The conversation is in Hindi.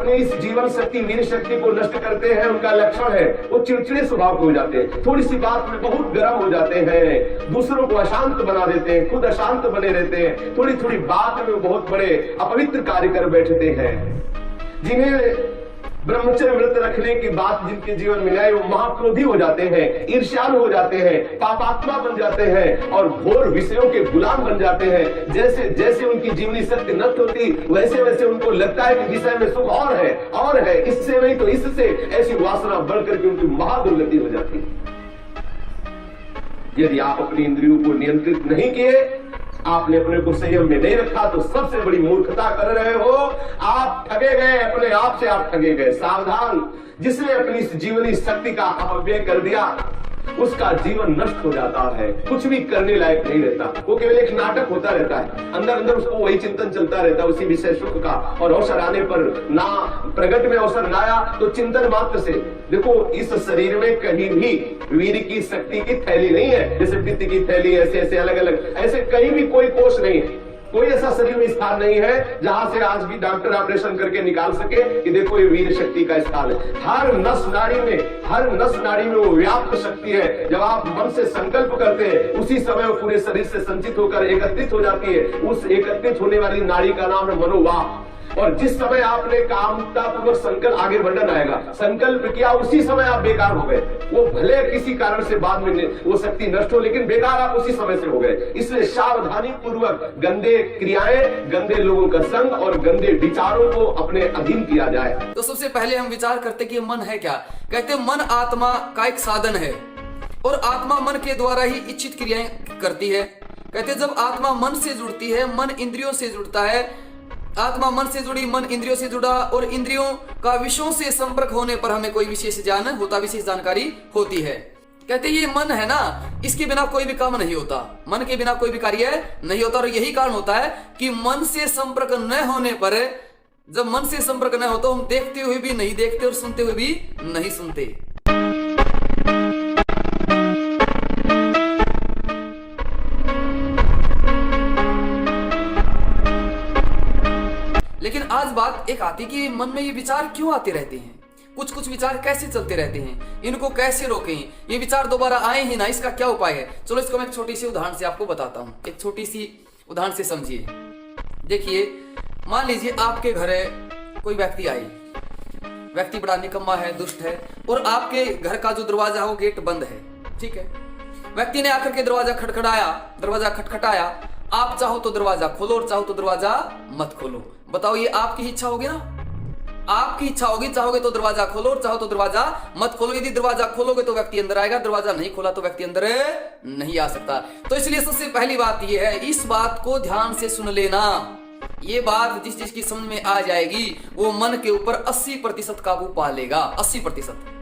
अपने इस जीवन शक्ति वीर शक्ति को नष्ट करते हैं, उनका लक्षण है वो चिड़चिड़े स्वभाव के हो जाते हैं, थोड़ी सी बात में बहुत गर्म हो जाते हैं, दूसरों को अशांत बना देते हैं, खुद अशांत बने रहते हैं, थोड़ी थोड़ी बात में बहुत बड़े अपवित्र कार्य कर बैठते हैं। जिन्हें ब्रह्मचर्य व्रत रखने की बात जिनके जीवन में आए वो महाक्रोधी हो जाते हैं, ईर्ष्यालु हो जाते हैं, पापात्मा बन जाते हैं और घोर विषयों के गुलाम बन जाते हैं। जैसे जैसे उनकी जीवनी शक्ति नष्ट होती वैसे वैसे उनको लगता है कि विषय में सुख और है, इससे नहीं तो इससे, ऐसी वासना बढ़ करके उनकी महादुर्गति हो जाती है। यदि आप अपनी इंद्रियों को नियंत्रित नहीं किए, आपने अपने को संयम में नहीं रखा तो सबसे बड़ी मूर्खता कर रहे हो, आप ठगे गए, अपने आप से आप ठगे गए। सावधान, जिसने अपनी जीवनी शक्ति का अपव्यय कर दिया उसका जीवन नष्ट हो जाता है, कुछ भी करने लायक नहीं रहता, वो केवल एक नाटक होता रहता है, अंदर अंदर उसको वही चिंतन चलता रहता है उसी विषय सुख का, और अवसर आने पर ना प्रगट में अवसर न आया तो चिंतन मात्र से। देखो इस शरीर में कहीं भी वीर की शक्ति की थैली नहीं है, जैसे पित्त की थैली, ऐसे ऐसे अलग अलग ऐसे कहीं भी कोई कोष नहीं है, कोई ऐसा शरीर में स्थान नहीं है जहां से आज भी डॉक्टर ऑपरेशन करके निकाल सके कि देखो ये वीर शक्ति का स्थान है। हर नस नाड़ी में वो व्याप्त शक्ति है। जब आप मन से संकल्प करते हैं उसी समय वो पूरे शरीर से संचित होकर एकत्रित हो जाती है। उस एकत्रित होने वाली नाड़ी का नाम है मनोवाक। और जिस समय आपने कामता पूर्वक संकल्प, आगे वर्णन आएगा, संकल्प किया उसी समय आप बेकार हो गए। वो भले किसी कारण से बाद में वो शक्ति नष्ट हो, लेकिन बेकार आप उसी समय से हो गए। इसलिए सावधानी पूर्वक गंदे क्रियाएं, गंदे लोगों का संग और गंदे विचारों को अपने अधीन किया जाए। तो सबसे पहले हम विचार करते कि मन है क्या। कहते मन आत्मा का एक साधन है और आत्मा मन के द्वारा ही इच्छित क्रियाएं करती है। कहते जब आत्मा मन से जुड़ती है, मन इंद्रियों से जुड़ता है, आत्मा मन से जुड़ी, मन इंद्रियों से जुड़ा, और इंद्रियों का विषयों से संपर्क होने पर हमें कोई विशेष ज्ञान होता, विशेष जानकारी होती है। कहते ये मन है ना, इसके बिना कोई भी काम नहीं होता, मन के बिना कोई भी कार्य नहीं होता। और यही कारण होता है कि मन से संपर्क न होने पर, जब मन से संपर्क न हो तो हम देखते हुए भी नहीं देखते और सुनते हुए भी नहीं सुनते। लेकिन आज बात एक आती कि मन में ये विचार क्यों आते रहते हैं, कुछ कुछ विचार कैसे चलते रहते हैं, इनको कैसे रोकें, ये विचार दोबारा आए ही ना, इसका क्या उपाय है। चलो इसको मैं एक छोटी सी उदाहरण से आपको बताता हूँ, एक छोटी सी उदाहरण से समझिए। देखिए मान लीजिए आपके घर कोई व्यक्ति आई, व्यक्ति बड़ा निकम्मा है, दुष्ट है, और आपके घर का जो दरवाजा हो गेट बंद है, ठीक है। व्यक्ति ने आकर के दरवाजा खटखटाया, आप चाहो तो दरवाजा खोलो और चाहो तो दरवाजा मत खोलो। बताओ ये आपकी इच्छा होगी ना, आपकी इच्छा होगी, चाहोगे तो दरवाजा खोलो और चाहो तो दरवाजा मत खोलो। यदि दरवाजा खोलोगे तो व्यक्ति अंदर आएगा, दरवाजा नहीं खोला तो व्यक्ति अंदर नहीं आ सकता। तो इसलिए सबसे पहली बात यह है, इस बात को ध्यान से सुन लेना। ये बात जिस जिसकी समझ में आ जाएगी वो मन के ऊपर 80% काबू पा लेगा, 80%।